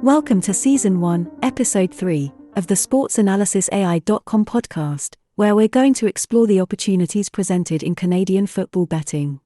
Welcome to Season 1, Episode 3 of the SportsAnalysisAI.com podcast, where we're going to explore the opportunities presented in Canadian football betting.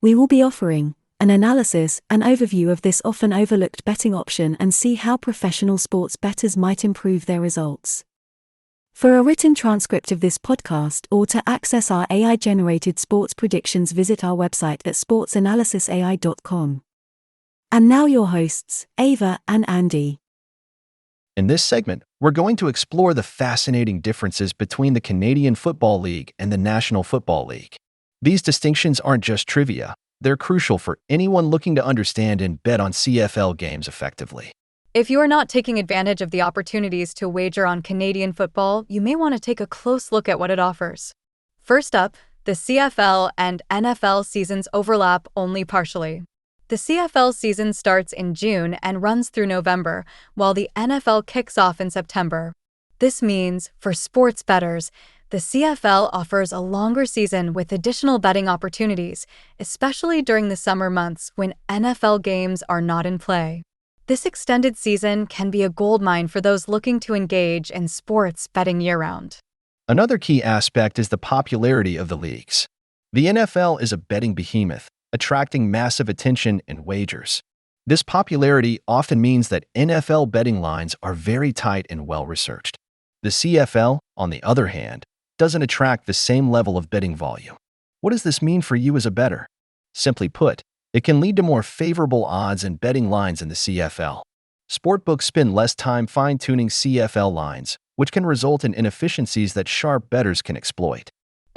We will be offering an analysis and overview of this often overlooked betting option and see how professional sports bettors might improve their results. For a written transcript of this podcast or to access our AI-generated sports predictions, visit our website at sportsanalysisai.com. And now your hosts, Ava and Andy. In this segment, we're going to explore the fascinating differences between the Canadian Football League and the National Football League. These distinctions aren't just trivia, they're crucial for anyone looking to understand and bet on CFL games effectively. If you are not taking advantage of the opportunities to wager on Canadian football, you may want to take a close look at what it offers. First up, the CFL and NFL seasons overlap only partially. The CFL season starts in June and runs through November, while the NFL kicks off in September. This means, for sports bettors, the CFL offers a longer season with additional betting opportunities, especially during the summer months when NFL games are not in play. This extended season can be a goldmine for those looking to engage in sports betting year-round. Another key aspect is the popularity of the leagues. The NFL is a betting behemoth, attracting massive attention and wagers. This popularity often means that NFL betting lines are very tight and well-researched. The CFL, on the other hand, doesn't attract the same level of betting volume. What does this mean for you as a bettor? Simply put, it can lead to more favorable odds and betting lines in the CFL. Sportbooks spend less time fine-tuning CFL lines, which can result in inefficiencies that sharp bettors can exploit.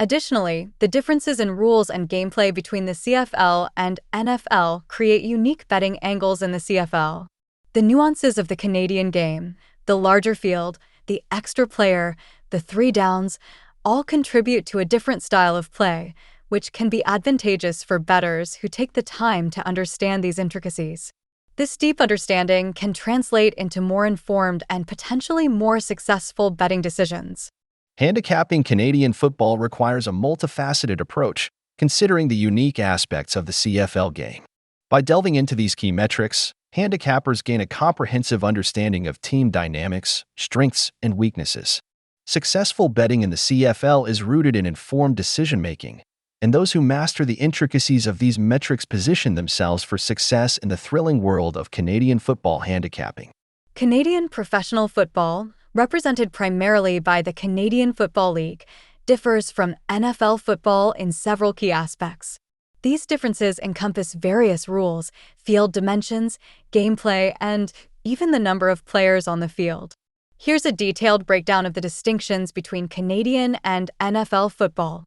Additionally, the differences in rules and gameplay between the CFL and NFL create unique betting angles in the CFL. The nuances of the Canadian game, the larger field, the extra player, the three downs, all contribute to a different style of play, which can be advantageous for bettors who take the time to understand these intricacies. This deep understanding can translate into more informed and potentially more successful betting decisions. Handicapping Canadian football requires a multifaceted approach, considering the unique aspects of the CFL game. By delving into these key metrics, handicappers gain a comprehensive understanding of team dynamics, strengths, and weaknesses. Successful betting in the CFL is rooted in informed decision-making, and those who master the intricacies of these metrics position themselves for success in the thrilling world of Canadian football handicapping. Canadian professional football, represented primarily by the Canadian Football League, differs from NFL football in several key aspects. These differences encompass various rules, field dimensions, gameplay, and even the number of players on the field. Here's a detailed breakdown of the distinctions between Canadian and NFL football.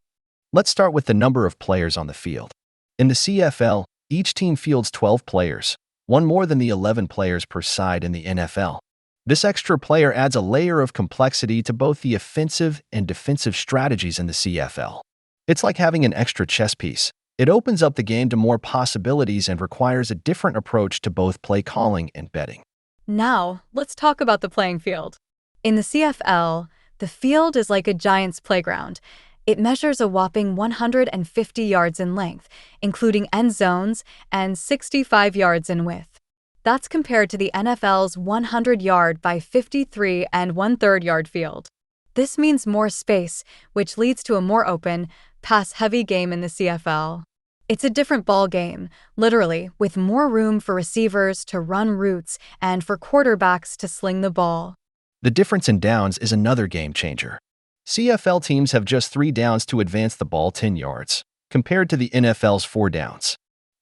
Let's start with the number of players on the field. In the CFL, each team fields 12 players, one more than the 11 players per side in the NFL. This extra player adds a layer of complexity to both the offensive and defensive strategies in the CFL. It's like having an extra chess piece. It opens up the game to more possibilities and requires a different approach to both play calling and betting. Now, let's talk about the playing field. In the CFL, the field is like a giant's playground. It measures a whopping 150 yards in length, including end zones, and 65 yards in width. That's compared to the NFL's 100-yard by 53 and 1/3 yard field. This means more space, which leads to a more open, pass-heavy game in the CFL. It's a different ball game, literally, with more room for receivers to run routes and for quarterbacks to sling the ball. The difference in downs is another game changer. CFL teams have just 3 downs to advance the ball 10 yards, compared to the NFL's 4 downs.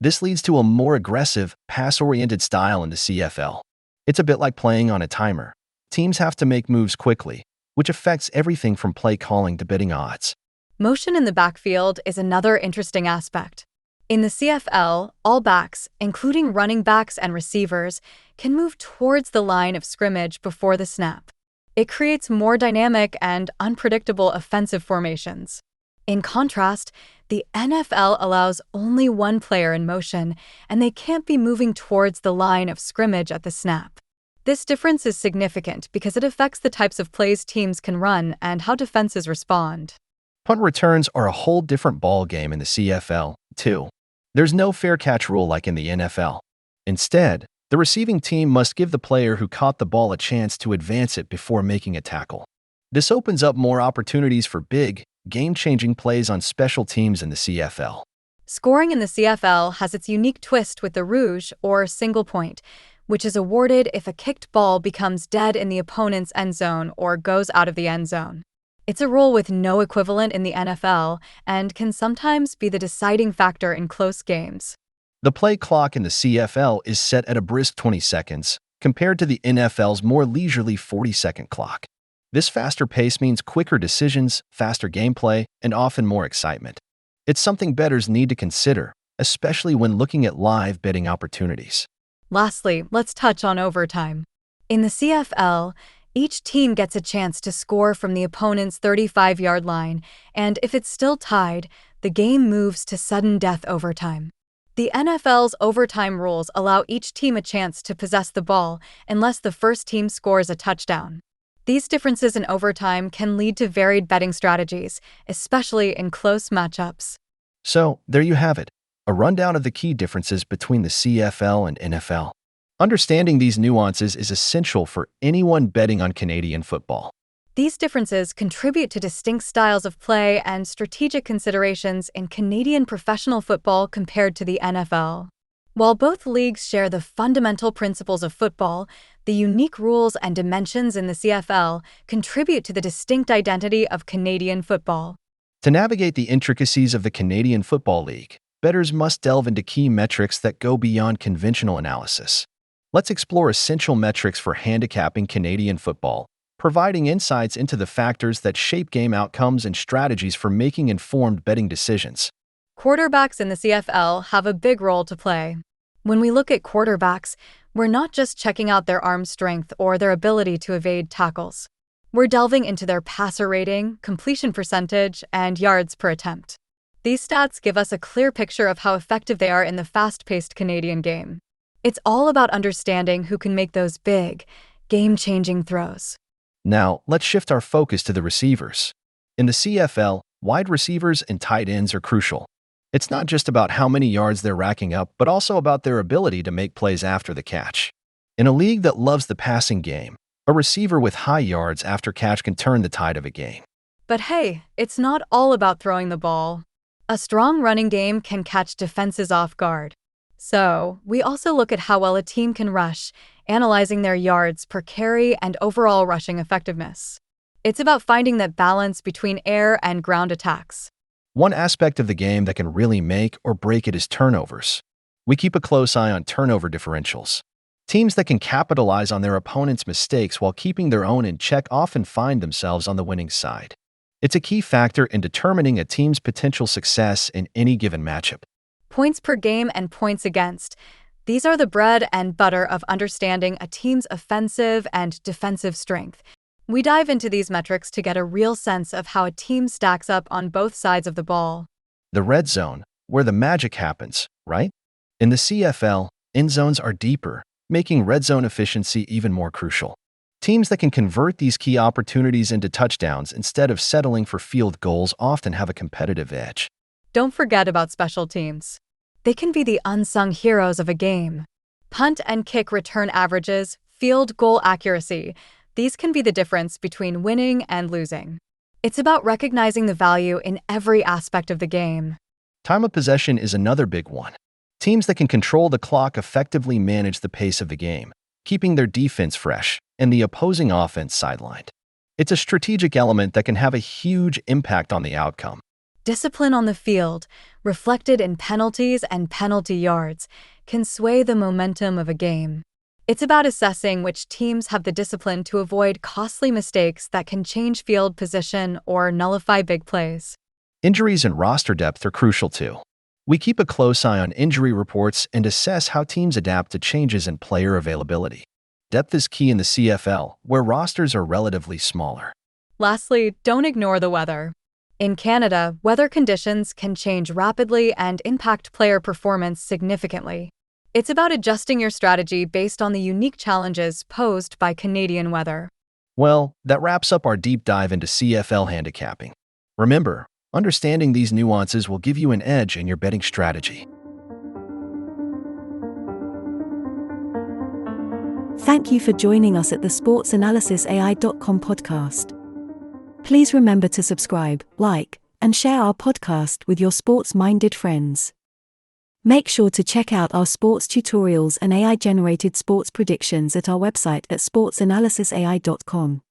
This leads to a more aggressive, pass-oriented style in the CFL. It's a bit like playing on a timer. Teams have to make moves quickly, which affects everything from play calling to betting odds. Motion in the backfield is another interesting aspect. In the CFL, all backs, including running backs and receivers, can move towards the line of scrimmage before the snap. It creates more dynamic and unpredictable offensive formations. In contrast, the NFL allows only one player in motion, and they can't be moving towards the line of scrimmage at the snap. This difference is significant because it affects the types of plays teams can run and how defenses respond. Punt returns are a whole different ball game in the CFL, too. There's no fair catch rule like in the NFL. Instead, The receiving team must give the player who caught the ball a chance to advance it before making a tackle. This opens up more opportunities for big, game-changing plays on special teams in the CFL. Scoring in the CFL has its unique twist with the rouge, or single point, which is awarded if a kicked ball becomes dead in the opponent's end zone or goes out of the end zone. It's a rule with no equivalent in the NFL and can sometimes be the deciding factor in close games. The play clock in the CFL is set at a brisk 20 seconds, compared to the NFL's more leisurely 40-second clock. This faster pace means quicker decisions, faster gameplay, and often more excitement. It's something bettors need to consider, especially when looking at live betting opportunities. Lastly, let's touch on overtime. In the CFL, each team gets a chance to score from the opponent's 35-yard line, and if it's still tied, the game moves to sudden death overtime. The NFL's overtime rules allow each team a chance to possess the ball unless the first team scores a touchdown. These differences in overtime can lead to varied betting strategies, especially in close matchups. So, there you have it, a rundown of the key differences between the CFL and NFL. Understanding these nuances is essential for anyone betting on Canadian football. These differences contribute to distinct styles of play and strategic considerations in Canadian professional football compared to the NFL. While both leagues share the fundamental principles of football, the unique rules and dimensions in the CFL contribute to the distinct identity of Canadian football. To navigate the intricacies of the Canadian Football League, bettors must delve into key metrics that go beyond conventional analysis. Let's explore essential metrics for handicapping Canadian football, providing insights into the factors that shape game outcomes and strategies for making informed betting decisions. Quarterbacks in the CFL have a big role to play. When we look at quarterbacks, we're not just checking out their arm strength or their ability to evade tackles. We're delving into their passer rating, completion percentage, and yards per attempt. These stats give us a clear picture of how effective they are in the fast-paced Canadian game. It's all about understanding who can make those big, game-changing throws. Now, let's shift our focus to the receivers. In the CFL, wide receivers and tight ends are crucial. It's not just about how many yards they're racking up, but also about their ability to make plays after the catch. In a league that loves the passing game, a receiver with high yards after catch can turn the tide of a game. But hey, it's not all about throwing the ball. A strong running game can catch defenses off guard. So, we also look at how well a team can rush, analyzing their yards per carry and overall rushing effectiveness. It's about finding that balance between air and ground attacks. One aspect of the game that can really make or break it is turnovers. We keep a close eye on turnover differentials. Teams that can capitalize on their opponent's mistakes while keeping their own in check often find themselves on the winning side. It's a key factor in determining a team's potential success in any given matchup. Points per game and points against. These are the bread and butter of understanding a team's offensive and defensive strength. We dive into these metrics to get a real sense of how a team stacks up on both sides of the ball. The red zone, where the magic happens, right? In the CFL, end zones are deeper, making red zone efficiency even more crucial. Teams that can convert these key opportunities into touchdowns instead of settling for field goals often have a competitive edge. Don't forget about special teams. They can be the unsung heroes of a game. Punt and kick return averages, field goal accuracy. These can be the difference between winning and losing. It's about recognizing the value in every aspect of the game. Time of possession is another big one. Teams that can control the clock effectively manage the pace of the game, keeping their defense fresh and the opposing offense sidelined. It's a strategic element that can have a huge impact on the outcome. Discipline on the field, reflected in penalties and penalty yards, can sway the momentum of a game. It's about assessing which teams have the discipline to avoid costly mistakes that can change field position or nullify big plays. Injuries and roster depth are crucial too. We keep a close eye on injury reports and assess how teams adapt to changes in player availability. Depth is key in the CFL, where rosters are relatively smaller. Lastly, don't ignore the weather. In Canada, weather conditions can change rapidly and impact player performance significantly. It's about adjusting your strategy based on the unique challenges posed by Canadian weather. Well, that wraps up our deep dive into CFL handicapping. Remember, understanding these nuances will give you an edge in your betting strategy. Thank you for joining us at the sportsanalysisai.com podcast. Please remember to subscribe, like, and share our podcast with your sports-minded friends. Make sure to check out our sports tutorials and AI-generated sports predictions at our website at sportsanalysisai.com.